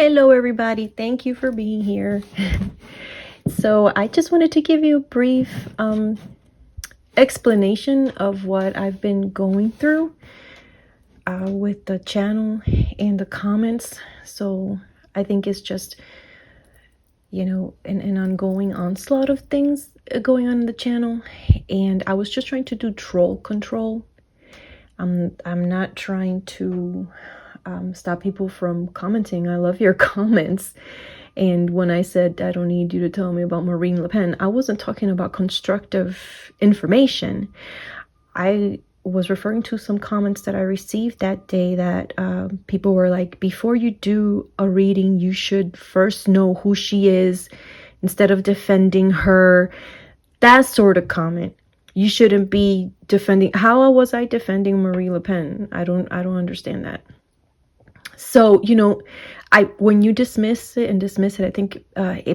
Hello, everybody. Thank you for being here. So I just wanted to give you a brief explanation of what I've been going through with the channel and the comments. So I think it's just, an ongoing onslaught of things going on in the channel. And I was just trying to do troll control. I'm not trying to stop people from commenting. I love your comments. And when I said I don't need you to tell me about Marine Le Pen, I wasn't talking about constructive information. I was referring to some comments that I received that day that people were like, before you do a reading, you should first know who she is instead of defending her. That sort of comment. You shouldn't be defending. How was I defending Marie Le Pen? I don't understand that. So, when you dismiss it, I think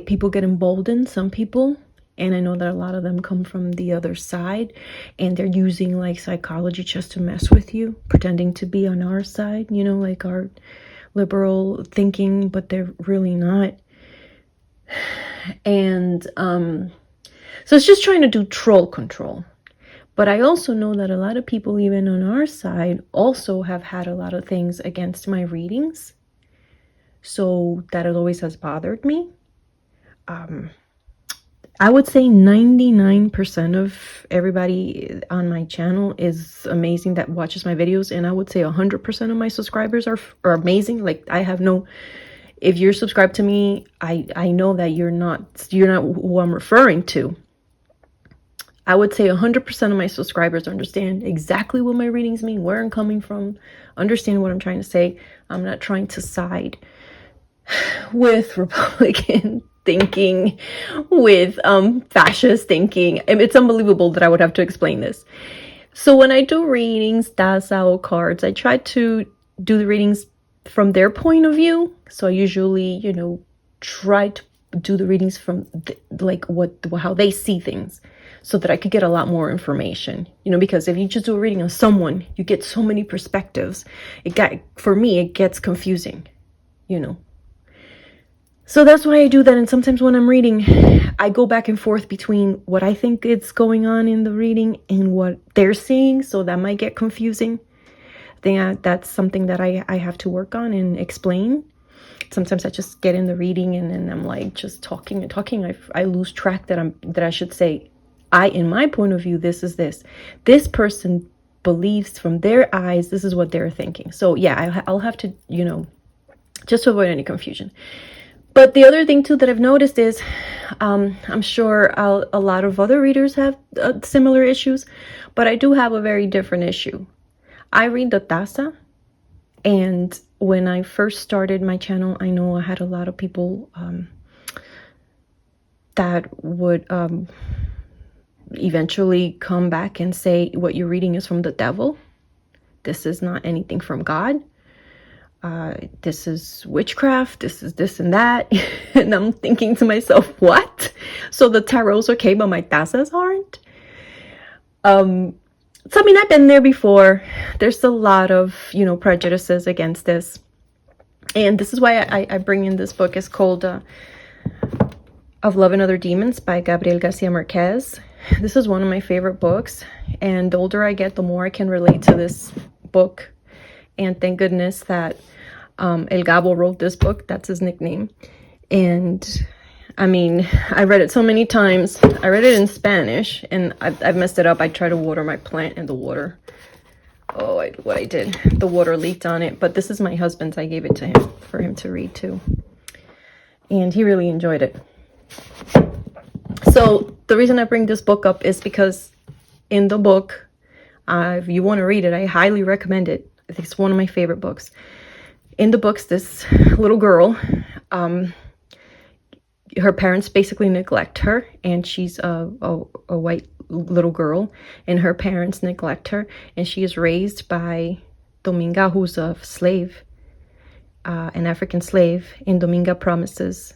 people get emboldened, some people. And I know that a lot of them come from the other side and they're using like psychology just to mess with you, pretending to be on our side, like our liberal thinking, but they're really not. And so it's just trying to do troll control. But I also know that a lot of people, even on our side, also have had a lot of things against my readings. So that it always has bothered me. I would say 99% of everybody on my channel is amazing that watches my videos. And I would say 100% of my subscribers are amazing. Like if you're subscribed to me, I know that you're not who I'm referring to. I would say 100% of my subscribers understand exactly what my readings mean, where I'm coming from, understand what I'm trying to say. I'm not trying to side with Republican thinking, with fascist thinking. It's unbelievable that I would have to explain this. So when I do readings, Tasa or cards, I try to do the readings from their point of view. So I usually, try to do the readings from how they see things, so that I could get a lot more information, because if you just do a reading on someone, you get so many perspectives. For me, it gets confusing, So that's why I do that. And sometimes when I'm reading, I go back and forth between what I think is going on in the reading and what they're seeing. So that might get confusing. I think that's something that I have to work on and explain. Sometimes I just get in the reading and then I'm like just talking and talking. I lose track that I should say, in my point of view, this is this. This person believes from their eyes, this is what they're thinking. So yeah, I'll have to, just to avoid any confusion. But the other thing too that I've noticed is, I'm sure a lot of other readers have similar issues, but I do have a very different issue. I read the Tasa, and when I first started my channel, I know I had a lot of people that would eventually come back and say, what you're reading is from the devil. This is not anything from God. This is witchcraft. This is this and that. And I'm thinking to myself, what? So the tarot's okay, but my Tasas aren't? So, I've been there before. There's a lot of, prejudices against this. And this is why I bring in this book. It's called Of Love and Other Demons by Gabriel Garcia Marquez. This is one of my favorite books. And the older I get, the more I can relate to this book. And thank goodness that El Gabo wrote this book. That's his nickname. And I read it so many times. I read it in Spanish, and I've messed it up. I tried to water my plant, and the water, what I did, the water leaked on it. But this is my husband's. I gave it to him for him to read too. And he really enjoyed it. So the reason I bring this book up is because in the book, if you want to read it, I highly recommend it. I think it's one of my favorite books. In the books, this little girl, her parents basically neglect her, and she's a white little girl, and her parents neglect her, and she is raised by Dominga, who's a slave, an African slave. And Dominga promises,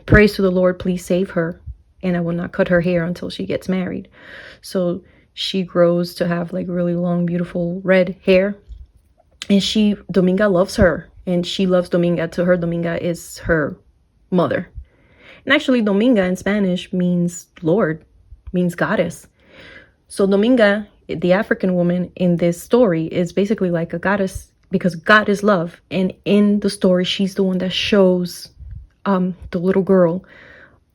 prays to the Lord, please save her, and I will not cut her hair until she gets married. So she grows to have like really long, beautiful red hair. And Dominga loves her. And she loves Dominga. To her, Dominga is her mother. And actually, Dominga in Spanish means Lord, means goddess. So Dominga, the African woman in this story, is basically like a goddess because God is love. And in the story, she's the one that shows the little girl,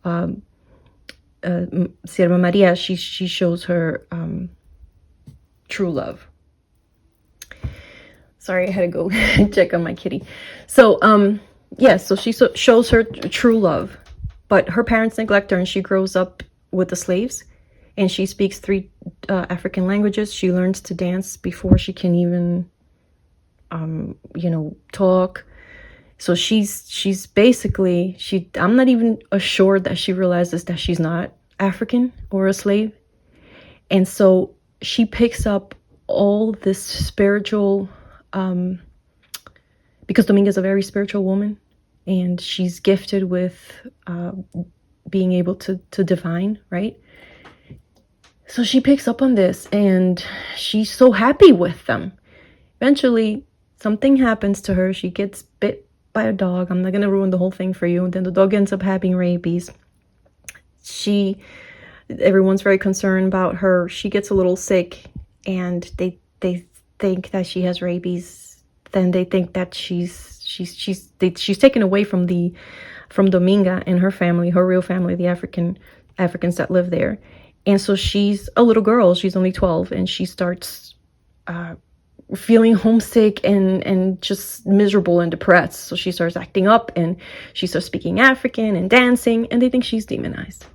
Sierva Maria, she shows her true love. Sorry, I had to go check on my kitty. So, so she shows her true love. But her parents neglect her, and she grows up with the slaves. And she speaks 3 African languages. She learns to dance before she can even, talk. So she's basically, I'm not even assured that she realizes that she's not African or a slave. And so she picks up all this spiritual, because Dominga is a very spiritual woman, and she's gifted with being able to divine, right? So she picks up on this, and she's so happy with them. Eventually, something happens to her. She gets bit by a dog. I'm not going to ruin the whole thing for you. And then the dog ends up having rabies. Everyone's very concerned about her. She gets a little sick, and they think that she has rabies. Then they think that she's taken away from Dominga and her family, her real family, the Africans that live there. And so she's a little girl. She's only 12, and she starts feeling homesick and just miserable and depressed. So she starts acting up, and she starts speaking African and dancing, and they think she's demonized.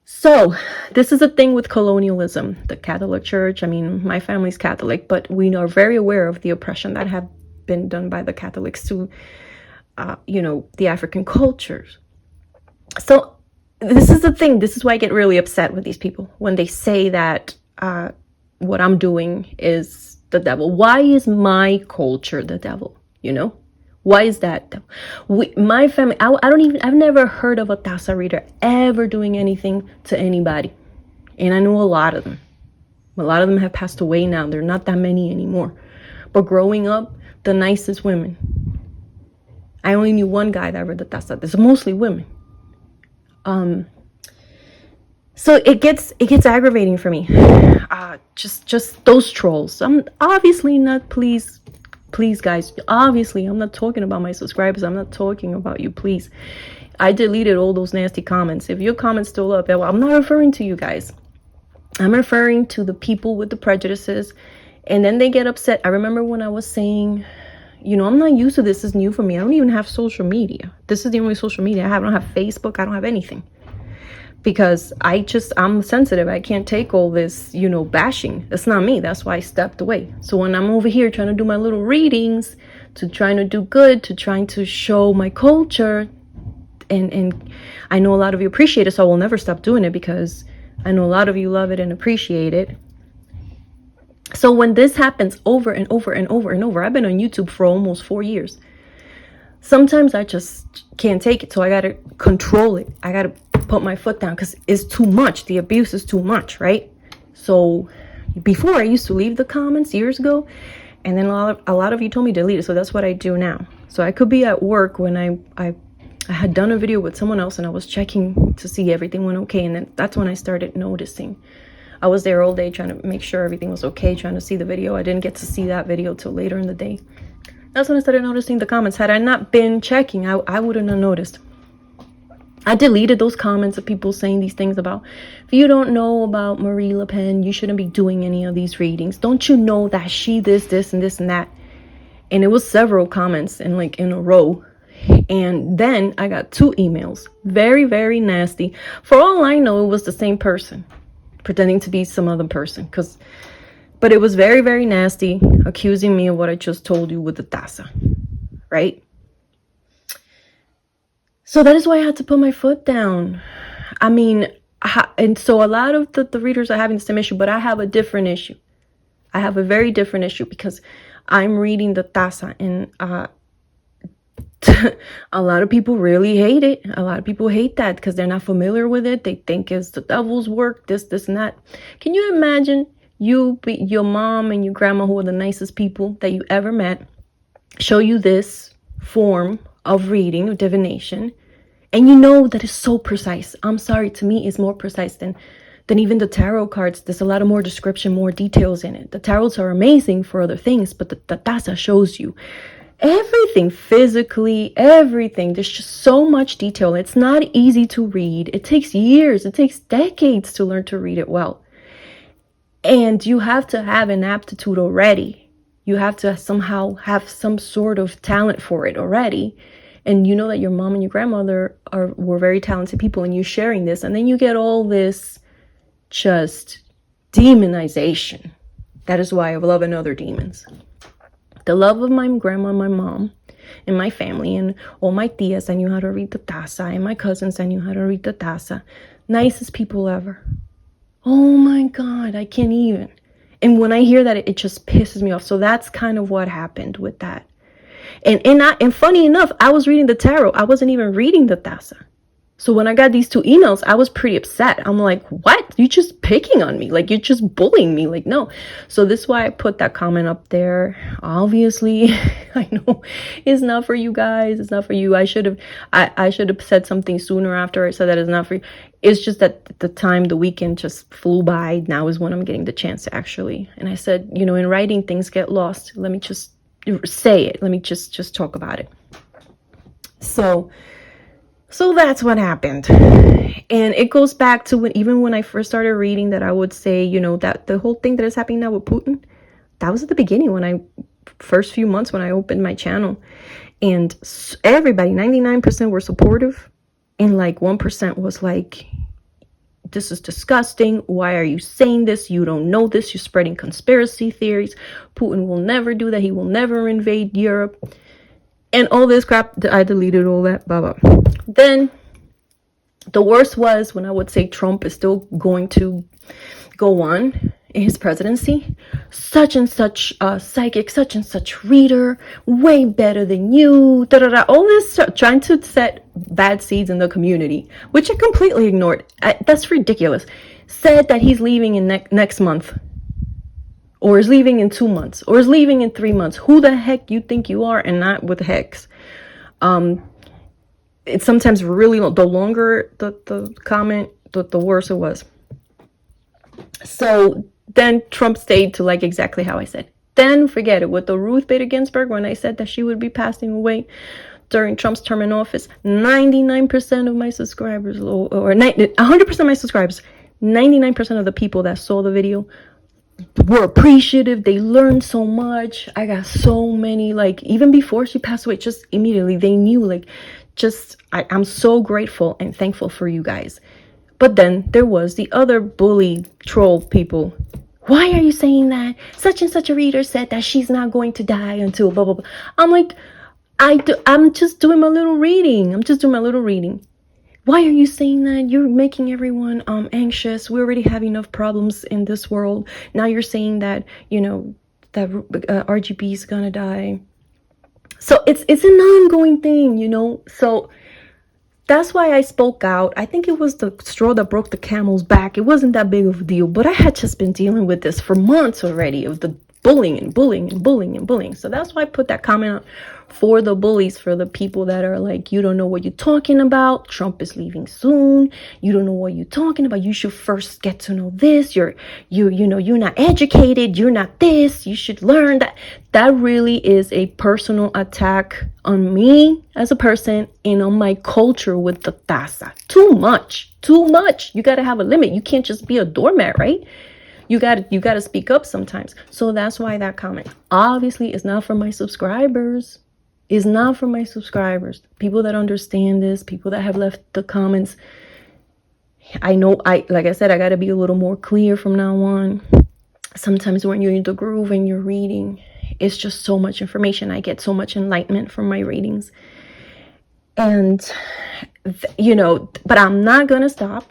So this is a thing with colonialism. The Catholic Church, I mean, my family's Catholic, but we are very aware of the oppression that have been done by the Catholics to, the African cultures. So this is the thing. This is why I get really upset with these people when they say that what I'm doing is the devil. Why is my culture the devil? Why is that? My family, I've never heard of a Tasa reader ever doing anything to anybody. And I know a lot of them. A lot of them have passed away now. There are not that many anymore. But growing up, the nicest women. I only knew one guy that read the Tasa. It's mostly women. So it gets aggravating for me. Just those trolls. I'm obviously not, please guys, obviously I'm not talking about my subscribers. I'm not talking about you, please. I deleted all those nasty comments. If your comment's still up, I'm not referring to you guys. I'm referring to the people with the prejudices, and then they get upset. I remember when I was saying, I'm not used to this. This is new for me. I don't even have social media. This is the only social media I have. I don't have Facebook. I don't have anything. Because I'm sensitive. I can't take all this, bashing. That's not me. That's why I stepped away. So when I'm over here trying to do my little readings, to trying to do good, to trying to show my culture, and I know a lot of you appreciate it, so I will never stop doing it because I know a lot of you love it and appreciate it. So when this happens over and over and over and over, I've been on YouTube for almost 4 years. Sometimes I just can't take it, so I gotta control it. I gotta put my foot down because it's too much. The abuse is too much, right? So before, I used to leave the comments years ago, and then a lot of you told me to delete it, so that's what I do now. So I could be at work when I had done a video with someone else, and I was checking to see everything went okay, and then that's when I started noticing. I was there all day trying to make sure everything was okay, trying to see the video. I didn't get to see that video till later in the day. That's when I started noticing the comments. Had I not been checking, I wouldn't have noticed. I deleted those comments of people saying these things about, if you don't know about Marie Le Pen, you shouldn't be doing any of these readings. Don't you know that she this, and this, and that? And it was several comments in a row. And then I got 2 emails. Very, very nasty. For all I know, it was the same person pretending to be some other person. But it was very, very nasty, accusing me of what I just told you with the Tasa, right? So that is why I had to put my foot down. I mean, and so a lot of the readers are having the same issue, but I have a different issue. I have a very different issue because I'm reading the Tasa, and a lot of people really hate it. A lot of people hate that because they're not familiar with it. They think it's the devil's work, this, and that. Can you imagine your mom and your grandma, who are the nicest people that you ever met, show you this form of reading, of divination, and you know that it's so precise. I'm sorry, to me, it's more precise than even the tarot cards. There's a lot of more description, more details in it. The tarots are amazing for other things, but the Tasa shows you everything physically, everything. There's just so much detail. It's not easy to read. It takes years, it takes decades to learn to read it well. And you have to have an aptitude already. You have to somehow have some sort of talent for it already. And you know that your mom and your grandmother were very talented people, and you're sharing this, and then you get all this just demonization. That is why I love another demons. The love of my grandma and my mom and my family and all my tias, I knew how to read the Tasa, and my cousins, I knew how to read the Tasa. Nicest people ever. Oh my God, I can't even. And when I hear that, it just pisses me off. So that's kind of what happened with that. And funny enough, I was reading the tarot. I wasn't even reading the Tasa. So when I got these 2 emails, I was pretty upset. I'm like, what? You're just picking on me. Like, you're just bullying me. Like, no. So this is why I put that comment up there. Obviously, I know it's not for you guys. It's not for you. I should have said something sooner after I said that it's not for you. It's just that the time, the weekend just flew by. Now is when I'm getting the chance to actually. And I said, in writing, things get lost. Let me just say it. Let me just talk about it. So that's what happened. And it goes back to when I first started reading, that I would say, that the whole thing that is happening now with Putin, that was at the beginning, first few months when I opened my channel. And everybody, 99% were supportive. And 1% was like, this is disgusting. Why are you saying this? You don't know this. You're spreading conspiracy theories. Putin will never do that. He will never invade Europe. And all this crap, I deleted all that, blah, blah. Then the worst was when I would say Trump is still going to go on in his presidency. Such and such psychic, such and such reader, way better than you, all this trying to set bad seeds in the community, which I completely ignored. That's ridiculous. Said that he's leaving in next month, or is leaving in 2 months, or is leaving in 3 months. Who the heck you think you are? And not with hex. It's sometimes really, the longer the comment, the worse it was. So then Trump stayed to exactly how I said. Then forget it. With the Ruth Bader Ginsburg, when I said that she would be passing away during Trump's term in office, 99% of my subscribers, or 100% of my subscribers, 99% of the people that saw the video were appreciative. They learned so much. I got so many, even before she passed away, just immediately they knew, I'm so grateful and thankful for you guys. But then there was the other bully troll people. Why are you saying that? Such and such a reader said that she's not going to die until blah, blah, blah. I'm like, I'm just doing my little reading. Why are you saying that? You're making everyone anxious. We already have enough problems in this world. Now you're saying that, that RGB is gonna die. So it's an ongoing thing, So that's why I spoke out. I think it was the straw that broke the camel's back. It wasn't that big of a deal, but I had just been dealing with this for months already, of the bullying. So that's why I put that comment out for the bullies, for the people that are like, you don't know what you're talking about. Trump is leaving soon. You don't know what you're talking about. You should first get to know this. You're not educated. You're not this. You should learn that. That really is a personal attack on me as a person and on my culture with the Tasa. Too much. You got to have a limit. You can't just be a doormat, right? You gotta speak up sometimes. So that's why that comment obviously is not for my subscribers. Is not for my subscribers. People that understand this, people that have left the comments. I know, like I said, I gotta be a little more clear from now on. Sometimes when you're in the groove and you're reading, it's just so much information. I get so much enlightenment from my readings. And, but I'm not gonna stop.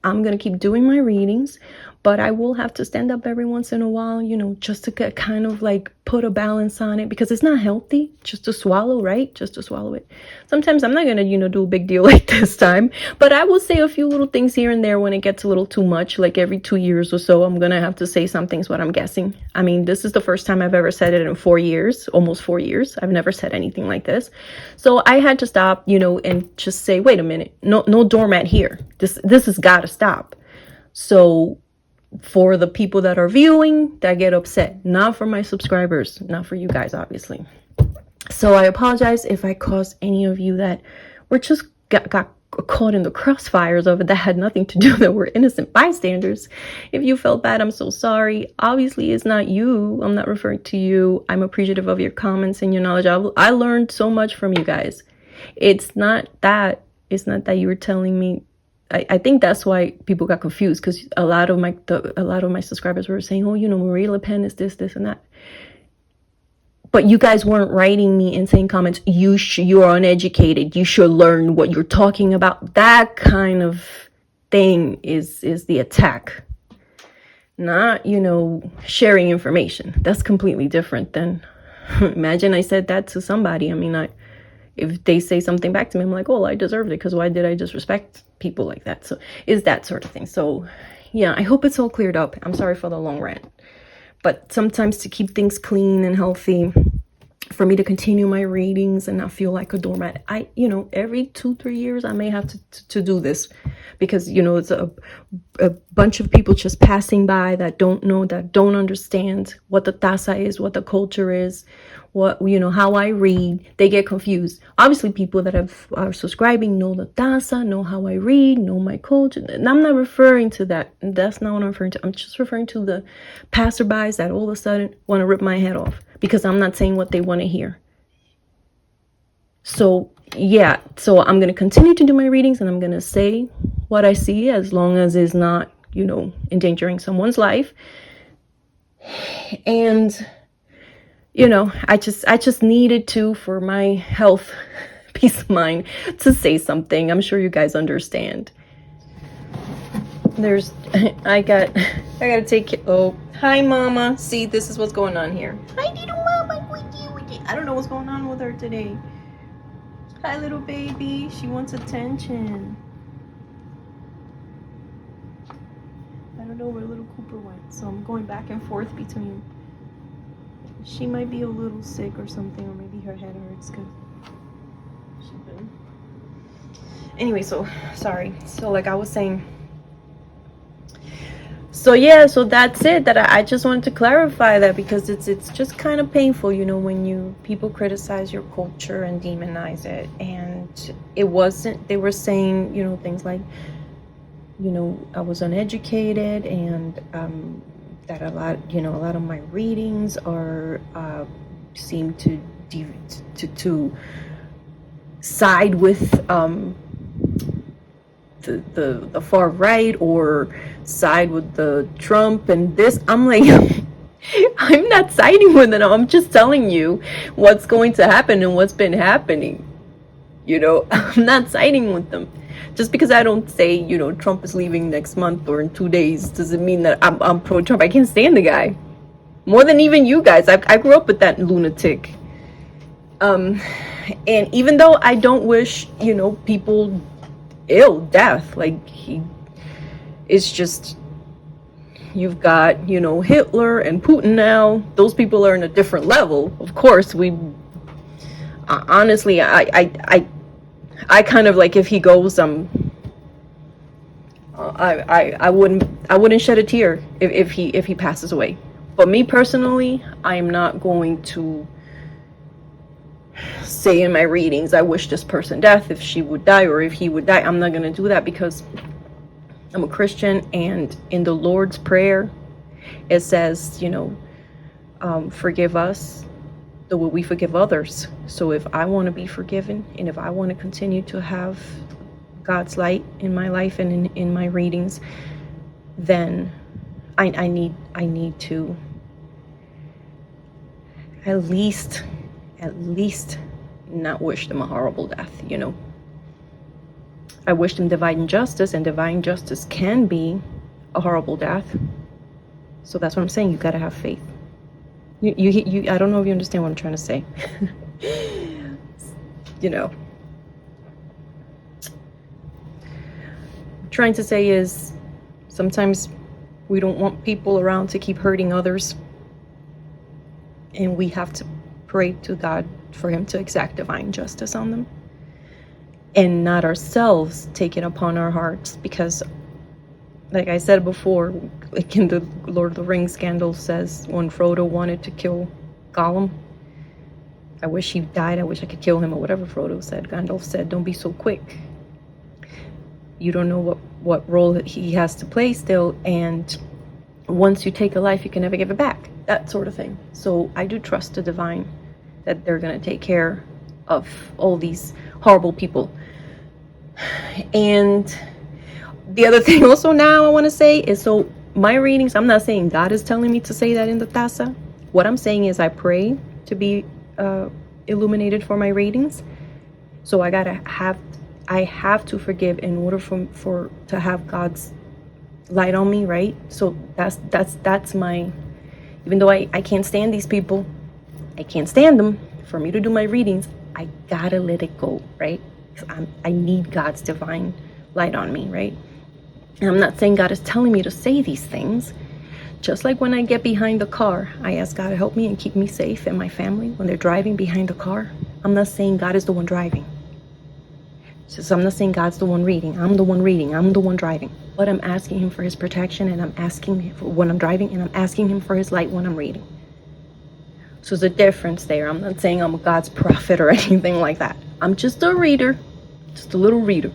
I'm going to keep doing my readings, but I will have to stand up every once in a while, you know, just to kind of like put a balance on it, because it's not healthy just to swallow, right? Just to swallow it. Sometimes I'm not gonna, you know, do a big deal like this time, but I will say a few little things here and there when it gets a little too much. Like every 2 years or so, I'm gonna have to say something, is what I'm guessing. I mean, this is the first time I've ever said it in 4 years, almost 4 years. I've never said anything like this. So I had to stop, you know, and just say, wait a minute, no doormat here. This has got to stop. So for the people that are viewing, that get upset, not for my subscribers, not for you guys, obviously. So I apologize if I caused any of you that were just got caught in the crossfires of it, that had nothing to do, that were innocent bystanders. If you felt bad, I'm so sorry. Obviously, it's not you. I'm not referring to you. I'm appreciative of your comments and your knowledge. I learned so much from you guys. It's not that you were telling me. I think that's why people got confused, because a lot of my subscribers were saying, oh, you know, Marie Le Pen is this, and that. But you guys weren't writing me and saying comments, you're uneducated, you should learn what you're talking about. That kind of thing is the attack. Not, you know, sharing information. That's completely different than, imagine I said that to somebody. I mean, if they say something back to me, I'm like, oh, I deserved it, because why did I disrespect people like that? So it's that sort of thing. So yeah, I hope it's all cleared up. I'm sorry for the long rant. But sometimes, to keep things clean and healthy, for me to continue my readings and not feel like a doormat, you know, every 2-3 years I may have to do this, because, you know, it's a bunch of people just passing by that don't know, that don't understand what the Tasa is, what the culture is, what, you know, how I read. They get confused. Obviously, people that are subscribing know the Tasa, know how I read, know my culture. And I'm not referring to that. That's not what I'm referring to. I'm just referring to the passerbys that all of a sudden want to rip my head off because I'm not saying what they want to hear. So yeah, so I'm going to continue to do my readings, and I'm going to say what I see, as long as it's not, you know, endangering someone's life. And, you know, I just needed to, for my health, peace of mind, to say something. I'm sure you guys understand. I gotta take it. Oh, hi, Mama. See, this is what's going on here. Hi, little Mama. I don't know what's going on with her today. Hi, little baby. She wants attention. I don't know where little Cooper went, so I'm going back and forth between. She might be a little sick or something, or maybe her head hurts because she's been. Anyway, so sorry. So like I was saying. So yeah, so that's it. That I just wanted to clarify that, because it's just kind of painful, you know, when people criticize your culture and demonize it. And it wasn't, they were saying, you know, things like, you know, I was uneducated, and that a lot of my readings are seem to side with the far right, or side with the Trump and this. I'm like, I'm not siding with them. I'm just telling you what's going to happen and what's been happening. You know, I'm not siding with them. Just because I don't say, you know, Trump is leaving next month or in 2 days, doesn't mean that I'm pro-Trump. I can't stand the guy. More than even you guys. I grew up with that lunatic. And even though I don't wish, you know, people death, like it's just, you've got, you know, Hitler and Putin now. Those people are in a different level. Of course, honestly, I kind of like, if he goes, I wouldn't shed a tear if he passes away. But me personally, I'm not going to say in my readings, I wish this person death, if she would die or if he would die. I'm not going to do that, because I'm a Christian, and in the Lord's Prayer, it says, you know, forgive us the way we forgive others. So if I want to be forgiven, and if I want to continue to have God's light in my life and in my readings, then I need to at least not wish them a horrible death, you know. I wish them divine justice, and divine justice can be a horrible death. So that's what I'm saying. You gotta have faith. You I don't know if you understand what I'm trying to say. You know, trying to say is sometimes we don't want people around to keep hurting others, and we have to pray to God for him to exact divine justice on them, and not ourselves take it upon our hearts. Because like I said before, like in the Lord of the Rings scandal says, when Frodo wanted to kill Gollum, I wish he died, I wish I could kill him, or whatever Frodo said. Gandalf said, don't be so quick. You don't know what role he has to play still, and once you take a life, you can never give it back. That sort of thing. So I do trust the divine that they're going to take care of all these horrible people. And the other thing also now I want to say is, so my readings, I'm not saying God is telling me to say that in the Tasa. What I'm saying is I pray to be illuminated for my readings. So I have to forgive in order for to have God's light on me, right? So that's my, even though I can't stand these people, I can't stand them. For me to do my readings, I gotta let it go, right? I need God's divine light on me, right? And I'm not saying God is telling me to say these things. Just like when I get behind the car, I ask God to help me and keep me safe and my family when they're driving behind the car. I'm not saying God is the one driving. So I'm not saying God's the one reading. I'm the one reading. I'm the one driving. But I'm asking him for his protection, and I'm asking him for when I'm driving, and I'm asking him for his light when I'm reading. So there's a difference there. I'm not saying I'm a God's prophet or anything like that. I'm just a reader, just a little reader.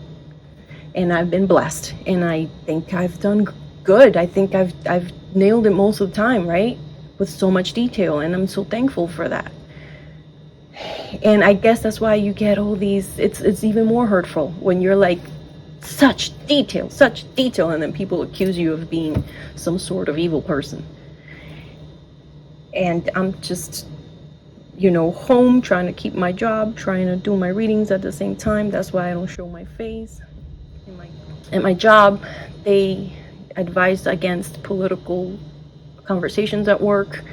And I've been blessed, and I think I've done good. I think I've nailed it most of the time, right? With so much detail, and I'm so thankful for that. And I guess that's why you get all these, it's even more hurtful when you're like, such detail, and then people accuse you of being some sort of evil person. And I'm just, home, trying to keep my job, trying to do my readings at the same time. That's why I don't show my face. At my job, they advised against political conversations at work.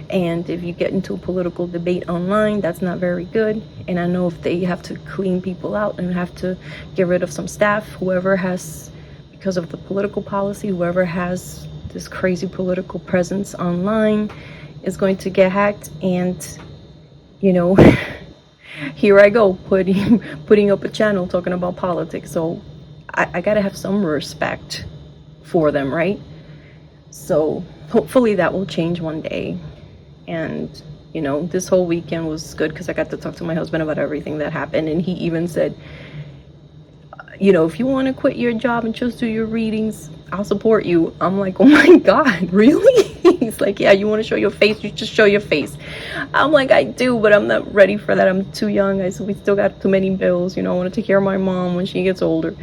And if you get into a political debate online, that's not very good. And I know if they have to clean people out and have to get rid of some staff, whoever has, because of the political policy, whoever has this crazy political presence online is going to get hacked. And, here I go, putting up a channel talking about politics. So I gotta have some respect for them, right? So hopefully that will change one day. And, this whole weekend was good because I got to talk to my husband about everything that happened. And he even said, if you want to quit your job and just do your readings, I'll support you. I'm like, oh my God, really? He's like, yeah, you want to show your face? You just show your face. I'm like, I do, but I'm not ready for that. I'm too young. We still got too many bills. I want to take care of my mom when she gets older.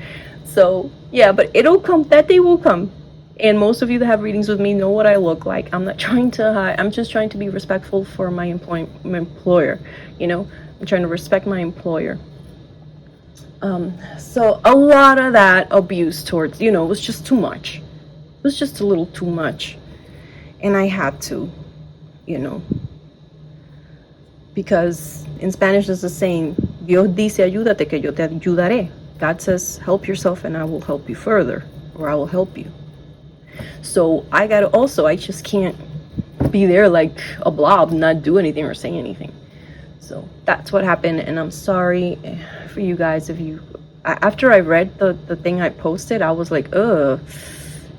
So, yeah, but it'll come. That day will come. And most of you that have readings with me know what I look like. I'm not trying to hide. I'm just trying to be respectful for my employer. I'm trying to respect my employer. So a lot of that abuse towards, it was just too much. It was just a little too much. And I had to, because in Spanish there's a saying, Dios dice ayúdate que yo te ayudaré. God says, help yourself and I will help you further, or I will help you. So I just can't be there like a blob, not do anything or say anything. So that's what happened, and I'm sorry for you guys after I read the thing I posted, I was like,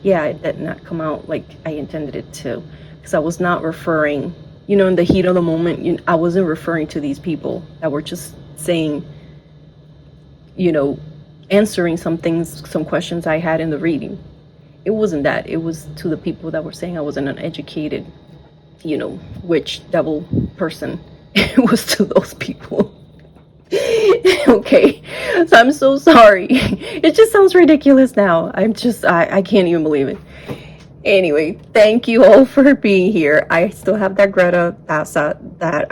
yeah, it did not come out like I intended it to, because I was not referring, in the heat of the moment, I wasn't referring to these people that were just saying, answering some questions I had in the reading. It wasn't that. It was to the people that were saying I was an uneducated, witch, devil person. It was to those people. Okay, so I'm so sorry. It just sounds ridiculous now. I can't even believe it. Anyway, thank you all for being here. I still have that Greta Tasa that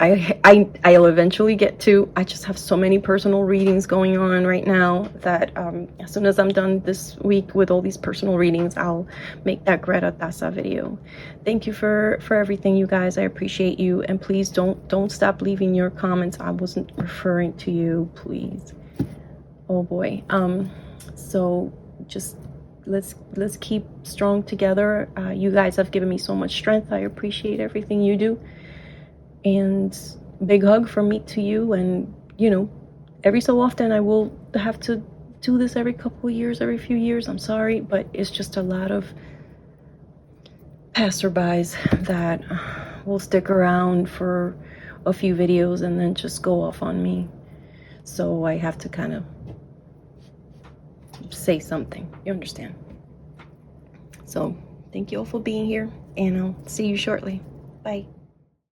I'll eventually get to. I just have so many personal readings going on right now that as soon as I'm done this week with all these personal readings, I'll make that Greta Tasa video. Thank you for everything, you guys. I appreciate you, and please don't stop leaving your comments. I wasn't referring to you, please. Oh boy. So just let's keep strong together. You guys have given me so much strength. I appreciate everything you do, and big hug from me to you. And you know, every so often I will have to do this every couple of years, every few years. I'm sorry, but it's just a lot of passerbys that will stick around for a few videos and then just go off on me, so I have to kind of say something, you understand? So thank you all for being here, and I'll see you shortly. Bye.